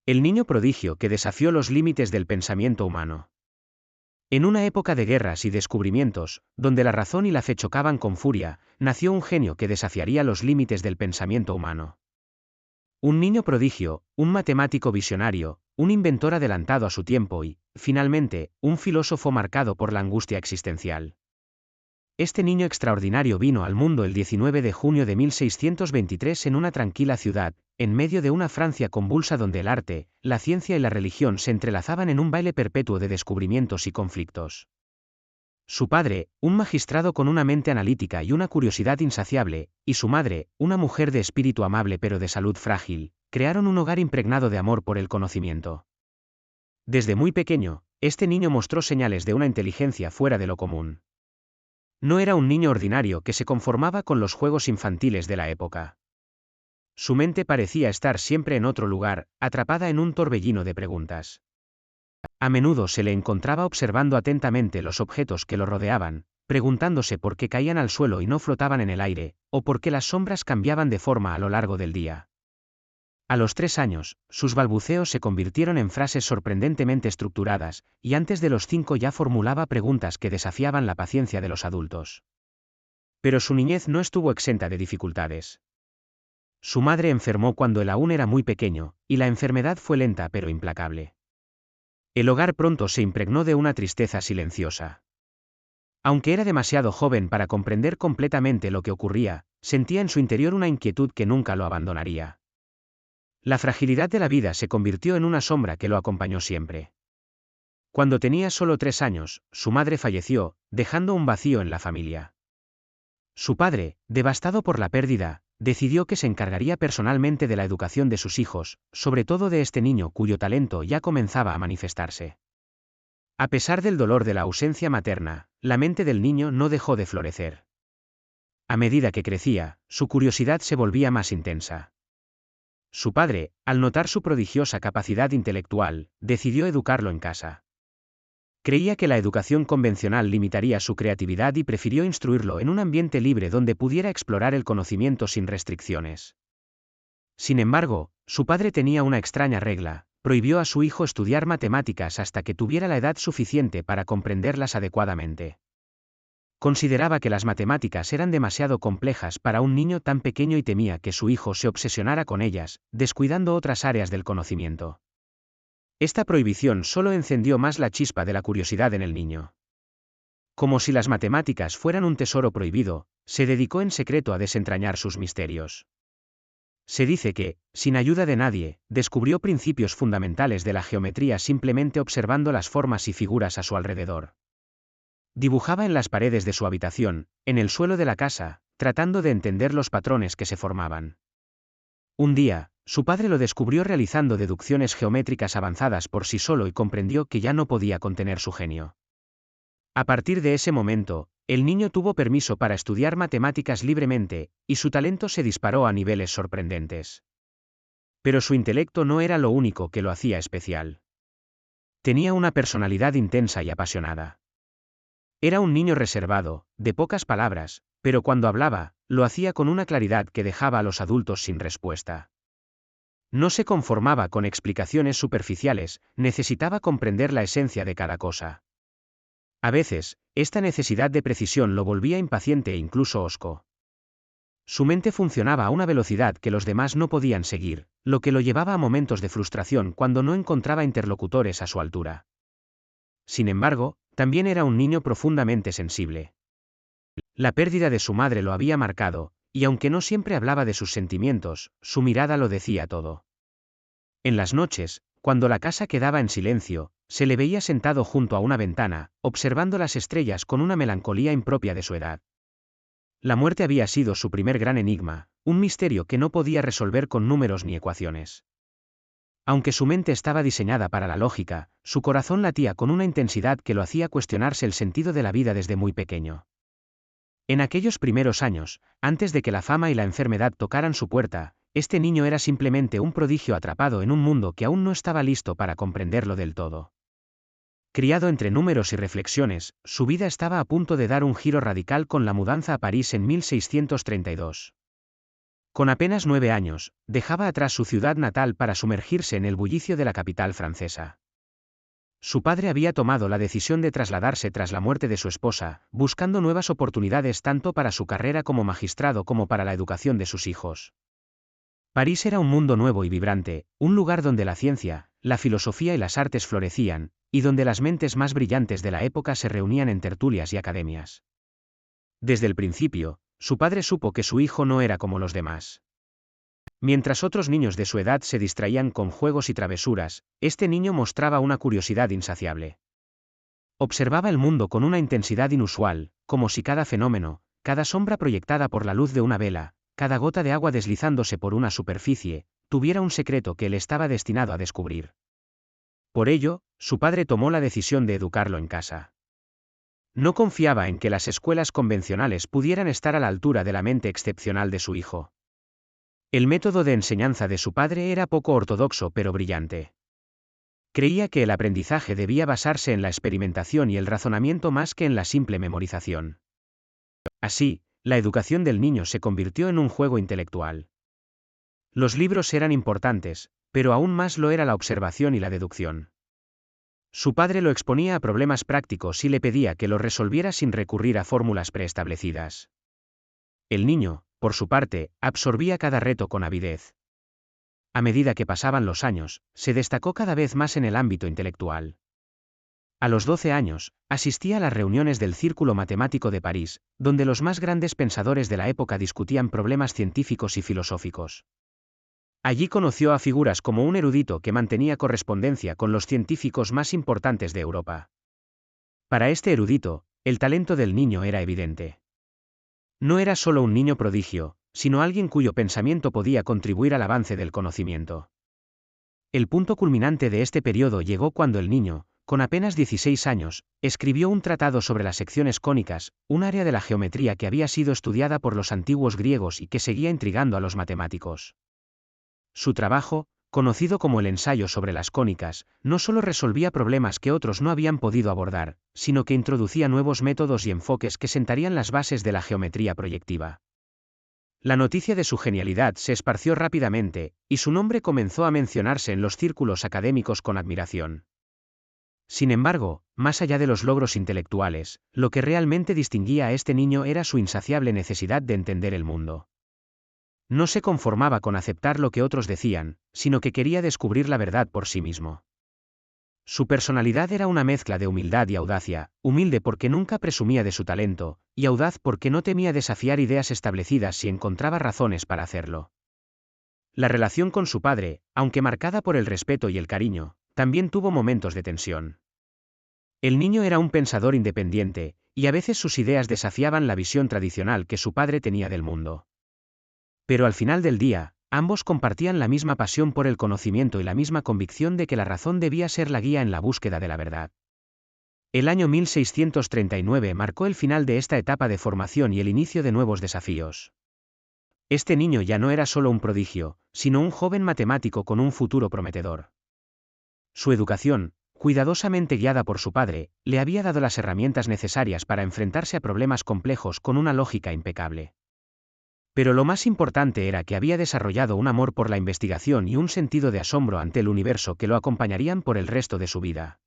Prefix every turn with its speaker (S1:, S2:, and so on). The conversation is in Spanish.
S1: El niño prodigio que desafió los límites del pensamiento humano. En una época de guerras y descubrimientos, donde la razón y la fe chocaban con furia, nació un genio que desafiaría los límites del pensamiento humano. Un niño prodigio, un matemático visionario, un inventor adelantado a su tiempo y, finalmente, un filósofo marcado por la angustia existencial. Este niño extraordinario vino al mundo el 19 de junio de 1623 en una tranquila ciudad, en medio de una Francia convulsa donde el arte, la ciencia y la religión se entrelazaban en un baile perpetuo de descubrimientos y conflictos. Su padre, un magistrado con una mente analítica y una curiosidad insaciable, y su madre, una mujer de espíritu amable pero de salud frágil, crearon un hogar impregnado de amor por el conocimiento. Desde muy pequeño, este niño mostró señales de una inteligencia fuera de lo común. No era un niño ordinario que se conformaba con los juegos infantiles de la época. Su mente parecía estar siempre en otro lugar, atrapada en un torbellino de preguntas. A menudo se le encontraba observando atentamente los objetos que lo rodeaban, preguntándose por qué caían al suelo y no flotaban en el aire, o por qué las sombras cambiaban de forma a lo largo del día. A los 3 años, sus balbuceos se convirtieron en frases sorprendentemente estructuradas, y antes de los 5 ya formulaba preguntas que desafiaban la paciencia de los adultos. Pero su niñez no estuvo exenta de dificultades. Su madre enfermó cuando él aún era muy pequeño, y la enfermedad fue lenta pero implacable. El hogar pronto se impregnó de una tristeza silenciosa. Aunque era demasiado joven para comprender completamente lo que ocurría, sentía en su interior una inquietud que nunca lo abandonaría. La fragilidad de la vida se convirtió en una sombra que lo acompañó siempre. Cuando tenía solo 3 años, su madre falleció, dejando un vacío en la familia. Su padre, devastado por la pérdida, decidió que se encargaría personalmente de la educación de sus hijos, sobre todo de este niño cuyo talento ya comenzaba a manifestarse. A pesar del dolor de la ausencia materna, la mente del niño no dejó de florecer. A medida que crecía, su curiosidad se volvía más intensa. Su padre, al notar su prodigiosa capacidad intelectual, decidió educarlo en casa. Creía que la educación convencional limitaría su creatividad y prefirió instruirlo en un ambiente libre donde pudiera explorar el conocimiento sin restricciones. Sin embargo, su padre tenía una extraña regla: prohibió a su hijo estudiar matemáticas hasta que tuviera la edad suficiente para comprenderlas adecuadamente. Consideraba que las matemáticas eran demasiado complejas para un niño tan pequeño y temía que su hijo se obsesionara con ellas, descuidando otras áreas del conocimiento. Esta prohibición solo encendió más la chispa de la curiosidad en el niño. Como si las matemáticas fueran un tesoro prohibido, se dedicó en secreto a desentrañar sus misterios. Se dice que, sin ayuda de nadie, descubrió principios fundamentales de la geometría simplemente observando las formas y figuras a su alrededor. Dibujaba en las paredes de su habitación, en el suelo de la casa, tratando de entender los patrones que se formaban. Un día, su padre lo descubrió realizando deducciones geométricas avanzadas por sí solo y comprendió que ya no podía contener su genio. A partir de ese momento, el niño tuvo permiso para estudiar matemáticas libremente, y su talento se disparó a niveles sorprendentes. Pero su intelecto no era lo único que lo hacía especial. Tenía una personalidad intensa y apasionada. Era un niño reservado, de pocas palabras, pero cuando hablaba, lo hacía con una claridad que dejaba a los adultos sin respuesta. No se conformaba con explicaciones superficiales, necesitaba comprender la esencia de cada cosa. A veces, esta necesidad de precisión lo volvía impaciente e incluso hosco. Su mente funcionaba a una velocidad que los demás no podían seguir, lo que lo llevaba a momentos de frustración cuando no encontraba interlocutores a su altura. Sin embargo, también era un niño profundamente sensible. La pérdida de su madre lo había marcado, y aunque no siempre hablaba de sus sentimientos, su mirada lo decía todo. En las noches, cuando la casa quedaba en silencio, se le veía sentado junto a una ventana, observando las estrellas con una melancolía impropia de su edad. La muerte había sido su primer gran enigma, un misterio que no podía resolver con números ni ecuaciones. Aunque su mente estaba diseñada para la lógica, su corazón latía con una intensidad que lo hacía cuestionarse el sentido de la vida desde muy pequeño. En aquellos primeros años, antes de que la fama y la enfermedad tocaran su puerta, este niño era simplemente un prodigio atrapado en un mundo que aún no estaba listo para comprenderlo del todo. Criado entre números y reflexiones, su vida estaba a punto de dar un giro radical con la mudanza a París en 1632. Con apenas 9 años, dejaba atrás su ciudad natal para sumergirse en el bullicio de la capital francesa. Su padre había tomado la decisión de trasladarse tras la muerte de su esposa, buscando nuevas oportunidades tanto para su carrera como magistrado como para la educación de sus hijos. París era un mundo nuevo y vibrante, un lugar donde la ciencia, la filosofía y las artes florecían, y donde las mentes más brillantes de la época se reunían en tertulias y academias. Desde el principio, su padre supo que su hijo no era como los demás. Mientras otros niños de su edad se distraían con juegos y travesuras, este niño mostraba una curiosidad insaciable. Observaba el mundo con una intensidad inusual, como si cada fenómeno, cada sombra proyectada por la luz de una vela, cada gota de agua deslizándose por una superficie, tuviera un secreto que él estaba destinado a descubrir. Por ello, su padre tomó la decisión de educarlo en casa. No confiaba en que las escuelas convencionales pudieran estar a la altura de la mente excepcional de su hijo. El método de enseñanza de su padre era poco ortodoxo pero brillante. Creía que el aprendizaje debía basarse en la experimentación y el razonamiento más que en la simple memorización. Así, la educación del niño se convirtió en un juego intelectual. Los libros eran importantes, pero aún más lo era la observación y la deducción. Su padre lo exponía a problemas prácticos y le pedía que los resolviera sin recurrir a fórmulas preestablecidas. El niño, por su parte, absorbía cada reto con avidez. A medida que pasaban los años, se destacó cada vez más en el ámbito intelectual. A los 12 años, asistía a las reuniones del Círculo Matemático de París, donde los más grandes pensadores de la época discutían problemas científicos y filosóficos. Allí conoció a figuras como un erudito que mantenía correspondencia con los científicos más importantes de Europa. Para este erudito, el talento del niño era evidente. No era solo un niño prodigio, sino alguien cuyo pensamiento podía contribuir al avance del conocimiento. El punto culminante de este periodo llegó cuando el niño, con apenas 16 años, escribió un tratado sobre las secciones cónicas, un área de la geometría que había sido estudiada por los antiguos griegos y que seguía intrigando a los matemáticos. Su trabajo, conocido como el ensayo sobre las cónicas, no solo resolvía problemas que otros no habían podido abordar, sino que introducía nuevos métodos y enfoques que sentarían las bases de la geometría proyectiva. La noticia de su genialidad se esparció rápidamente, y su nombre comenzó a mencionarse en los círculos académicos con admiración. Sin embargo, más allá de los logros intelectuales, lo que realmente distinguía a este niño era su insaciable necesidad de entender el mundo. No se conformaba con aceptar lo que otros decían, sino que quería descubrir la verdad por sí mismo. Su personalidad era una mezcla de humildad y audacia, humilde porque nunca presumía de su talento, y audaz porque no temía desafiar ideas establecidas si encontraba razones para hacerlo. La relación con su padre, aunque marcada por el respeto y el cariño, también tuvo momentos de tensión. El niño era un pensador independiente, y a veces sus ideas desafiaban la visión tradicional que su padre tenía del mundo. Pero al final del día, ambos compartían la misma pasión por el conocimiento y la misma convicción de que la razón debía ser la guía en la búsqueda de la verdad. El año 1639 marcó el final de esta etapa de formación y el inicio de nuevos desafíos. Este niño ya no era solo un prodigio, sino un joven matemático con un futuro prometedor. Su educación, cuidadosamente guiada por su padre, le había dado las herramientas necesarias para enfrentarse a problemas complejos con una lógica impecable. Pero lo más importante era que había desarrollado un amor por la investigación y un sentido de asombro ante el universo que lo acompañarían por el resto de su vida.